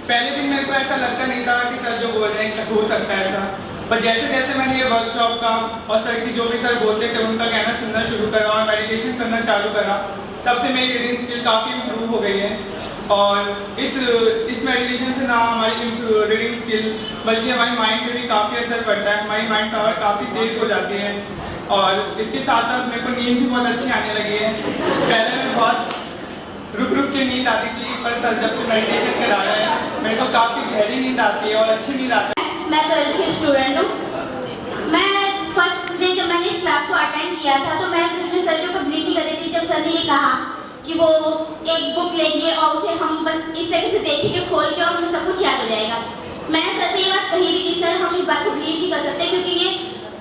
पहले दिन मेरे को ऐसा लगता नहीं था कि सर जो बोल रहे हैं हो सकता है ऐसा, पर जैसे जैसे मैंने ये वर्कशॉप का और सर की जो भी सर बोलते थे उनका कहना सुनना शुरू करा और मेडिटेशन करना चालू करा, तब से मेरी रीडिंग स्किल काफ़ी इम्प्रूव हो गई है। और इस मेडिटेशन से ना हमारी रीडिंग स्किल बल्कि हमारी माइंड पे भी काफ़ी असर पड़ता है, हमारी माइंड पावर काफ़ी तेज़ हो जाती है। और इसके साथ साथ मेरे को नींद भी बहुत अच्छी आने लगी है। पहले मैं बहुत रुक के नींद आती थी, पर सर जब से मेडिटेशन करा रहा है मेरे को काफ़ी गहरी नींद आती है और अच्छी नींद आती है। मैं 12th की स्टूडेंट हूँ। मैं फर्स्ट डे जब मैंने इस क्लास को अटेंड किया था तो मैं इसमें सर के ऊपर बिलीव नहीं कर रही थी। जब सर ने ये कहा कि वो एक बुक लेंगे और उसे हम बस इस तरह से देखेंगे खोल के और हमें सब कुछ याद हो जाएगा, मैंने सर से ये बात कही भी थी, सर हम इस बात को बिलीव नहीं कर सकते क्योंकि ये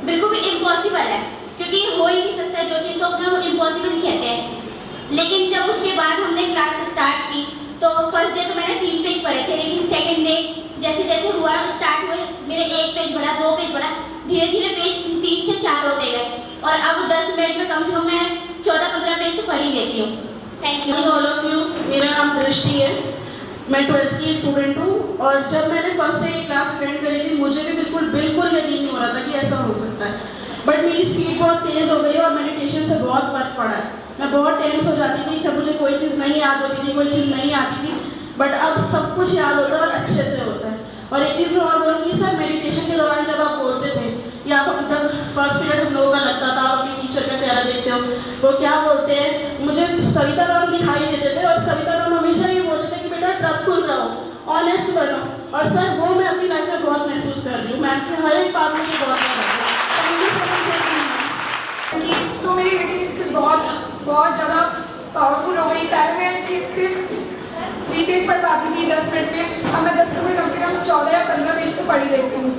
बिल्कुल भी इम्पॉसिबल है, क्योंकि ये हो ही नहीं सकता। जो चीज़ तो हम इम्पॉसिबल कहते हैं। लेकिन जब उसके बाद हमने क्लास स्टार्ट की तो फर्स्ट डे तो मैंने 3 पेज पढ़े थे, लेकिन सेकंड डे जैसे जैसे हुआ स्टार्ट हुए मेरे 1 पेज बढ़ा, 2 पेज बढ़ा, धीरे धीरे पेज 3 से 4 होते गए और अब 10 मिनट में कम से कम मैं 14-15 पेज तो पढ़ ही लेती हूँ। Thank you all of you. मेरा नाम दृष्टि है, मैं 12th की स्टूडेंट हूँ और जब मैंने फर्स्ट डे ये क्लास अटेंड करी थी मुझे भी बिल्कुल यकीन नहीं हो रहा था कि ऐसा हो सकता है, बट मेरी स्पीड बहुत तेज़ हो गई और मेडिटेशन से बहुत फर्क पड़ा है। मैं बहुत टेंस हो जाती थी जब मुझे कोई चीज़ नहीं याद होती थी, कोई चीज़ नहीं आती थी, बट अब सब कुछ याद होता है और अच्छे से होता है। और एक चीज़ मैं और बोलूँगी सर, मेडिटेशन के दौरान जब आप बोलते थे या आप जब फर्स्ट पीरियड हम लोगों का लगता था, आप अपने टीचर का चेहरा देखते हो, वो क्या बोलते हैं, मुझे सविता मैम दिखाई देते थे और सविता मैम हमेशा ये बोलते थे कि बेटा ट्रस्टफुल रहो, ऑनेस्ट बनो, और सर वो मैं अपनी लाइफ में बहुत महसूस कर रही हूँ। मैम के हर एक बात मुझे बहुत तो मेरी रीडिंग स्किल बहुत ज़्यादा पावरफुल हो गई। पहले मैं सिर्फ 3 पेज पढ़ पाती थी 10 मिनट में, अब मैं 10 मिनट में कम से कम 14 या 15 पेज तो पढ़ ही लेती हूँ।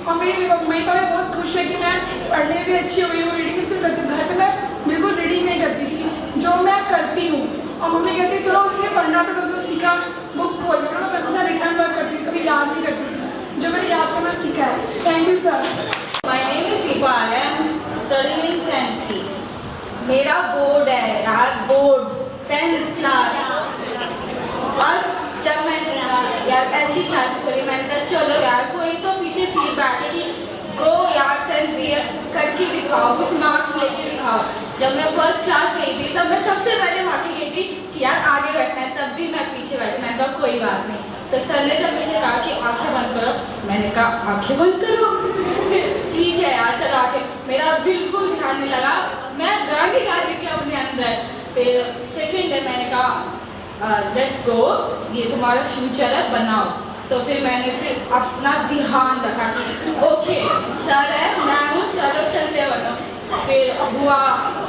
और मेरी मम्मी पापा बहुत खुश है कि मैं पढ़ने में भी अच्छी हो गई हूँ, रीडिंग स्किल करती हूँ। घर पे मैं बिल्कुल रीडिंग नहीं करती थी, जो मैं करती हूँ। और मम्मी कहती है चलो उसने पढ़ना तो कम से कम सीखा, बुक खोल के मैं अपना रिटर्न वर्क करती थी, कभी याद नहीं करती थी, जो मैंने याद करना सीखा है। Thank you sir. My name is Iqbal, I am studying in 10th. मेरा बोर्ड है यार, बोर्ड 10th क्लास। और जब मैंने सुना यार ऐसी क्लास करी, मैंने कहा चलो यार कोई तो पीछे फीडबैक है कि गो यार 10th करके दिखाओ, कुछ मार्क्स लेके दिखाओ। जब मैं फर्स्ट क्लास गई थी तब मैं सबसे पहले वहाँ की गई थी कि यार आगे बैठना है, तब भी मैं पीछे बैठी। मैंने कहा कोई बात नहीं। तो सर ने जब मुझे कहा कि आंखें बंद करो, मैंने कहा आंखें बंद करो, फिर ठीक है यार चलो आंखें, मेरा बिल्कुल ध्यान नहीं लगा, मैं गाने गा रही थी अपने अंदर। फिर सेकेंड डे मैंने कहा लेट्स गो, ये तुम्हारा फ्यूचर है बनाओ। तो फिर मैंने फिर अपना ध्यान रखा कि ओके सर है मैं हूँ, चलो चलते बनो। फिर हुआ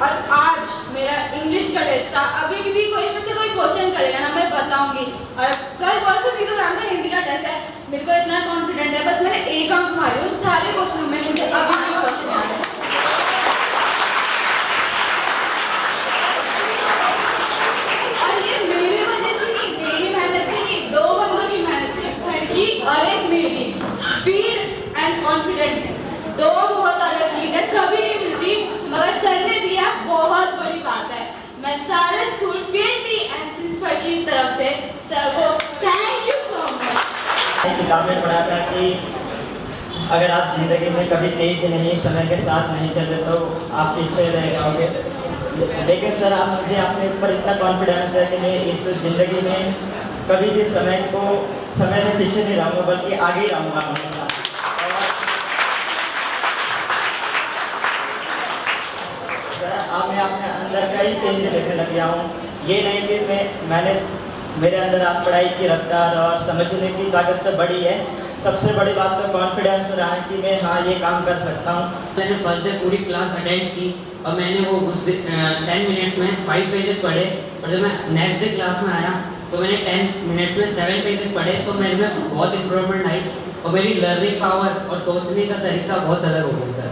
और आज मेरा इंग्लिश का टेस्ट था। अभी भी कोई मुझसे कोई क्वेश्चन करेगा ना मैं बताऊंगी, और कल परसों भी तो मैम का हिंदी का टेस्ट है। मेरे को इतना कॉन्फिडेंट है, बस मैंने 1 अंक मारे उन सारे क्वेश्चन में, मुझे अभी भी क्वेश्चन याद है। और ये मेरी वजह से नहीं, मेरी मेहनत से नहीं, 2 बंदों की मेहनत से, एक सर की और एक मेरी। स्पीड एंड कॉन्फिडेंट 2 बहुत अलग चीज़ है, कभी नहीं मिलती, मगर सर ने दिया बहुत बड़ी बात है। मैं सारे स्कूल पीटी एंड प्रिंसिपल की तरफ से सर को थैंक यू सो मच। किताब में पढ़ा था कि अगर आप जिंदगी में कभी तेज नहीं, समय के साथ नहीं चले तो आप पीछे रह जाओगे। लेकिन सर आप मुझे अपने ऊपर इतना कॉन्फिडेंस है कि मैं इस ज़िंदगी में कभी भी समय से पीछे नहीं रहूँगा, बल्कि आगे ही रहूँगा हमेशा। अब मैं अपने अंदर का ही चेंज देखने लग गया हूँ। ये नहीं कि मेरे अंदर आप पढ़ाई की रफ्तार और समझने की ताकत तो बढ़ी है, सबसे बड़ी बात तो कॉन्फिडेंस रहा है कि मैं हाँ ये काम कर सकता हूँ। मैंने फर्स्ट डे पूरी क्लास अटेंड की और मैंने वो 10 मिनट्स में 5 पेजेस पढ़े, और जब मैं नेक्स्ट डे क्लास में आया तो मैंने 10 मिनट्स में 7 पेजेस पढ़े। तो मेरे में बहुत इम्प्रूवमेंट आई और मेरी लर्निंग पावर और सोचने का तरीका बहुत अलग हो गया सर।